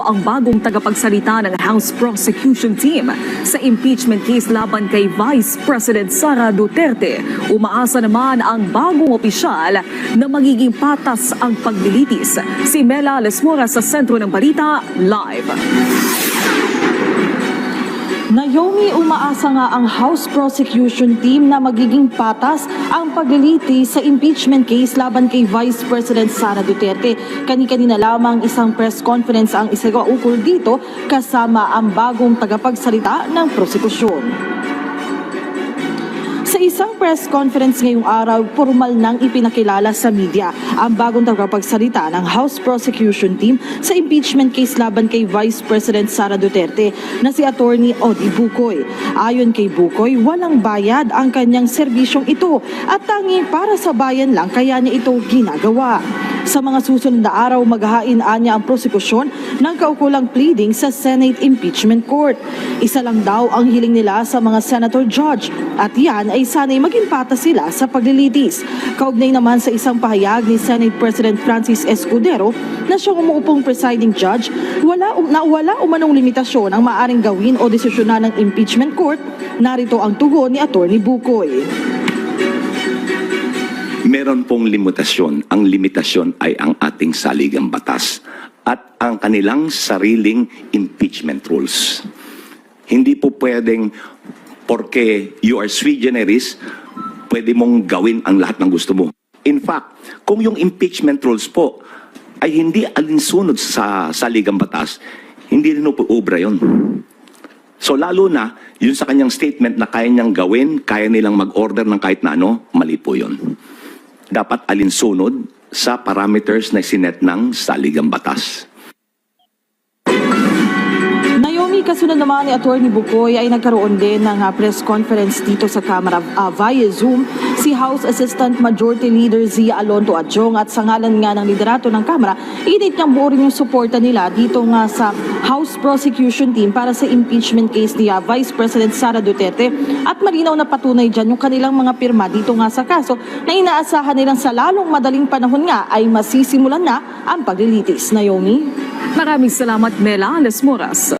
ang bagong tagapagsalita ng House Prosecution Team sa impeachment case laban kay Vice President Sara Duterte. Umaasa naman ang bagong opisyal na magiging patas ang paglilitis. Si Mela Lesmora sa sentro ng balita, live. Naomi, umaasa nga ang House Prosecution Team na magiging patas ang paglilitis sa impeachment case laban kay Vice President Sara Duterte. Kani-kanina lamang isang press conference ang isagaukol dito kasama ang bagong tagapagsalita ng prosekusyon. Sa isang press conference ngayong araw, formal nang ipinakilala sa media ang bagong tagapagsalita ng House Prosecution Team sa impeachment case laban kay Vice President Sara Duterte na si Attorney Odi Bukoy. Ayon kay Bukoy, walang bayad ang kanyang serbisyong ito at tanging para sa bayan lang kaya niya ito ginagawa. Sa mga susunod na araw, maghahain niya ang prosekusyon ng kaukulang pleading sa Senate Impeachment Court. Isa lang daw ang hiling nila sa mga senator judge at yan ay sana'y maging patas sila sa paglilitis. Kaugnay naman sa isang pahayag ni Senate President Francis Escudero na siyang umuupong presiding judge, wala umanong limitasyon ang maaring gawin o desisyonan ng impeachment court. Narito ang tugon ni Attorney Bukoy. Meron pong limitasyon. Ang limitasyon ay ang ating saligang batas at ang kanilang sariling impeachment rules. Hindi po pwedeng porque you are sui generis, pwede mong gawin ang lahat ng gusto mo. In fact, kung yung impeachment rules po ay hindi alinsunod sa saligang batas, hindi rin po obra yun. So lalo na, yun sa kanyang statement na kaya niyang gawin, kaya nilang mag-order ng kahit na ano, mali po yun. Dapat alinsunod sa parameters na sinet ng saligang batas. Naomi, kasunod naman ni Attorney Bukoy ay nagkaroon din ng press conference dito sa Kamara via Zoom si House Assistant Majority Leader Zia Alonto Adjong at sa ngalan nga ng liderato ng Kamara, init niyang buo rin yung suporta nila dito nga sa House Prosecution Team para sa impeachment case ni Vice President Sara Duterte at malinaw na patunay dyan yung kanilang mga pirma dito nga sa kaso na inaasahan nilang sa lalong madaling panahon nga ay masisimulan na ang paglilitis. Naomi? Maraming salamat, Mela Lesmoras.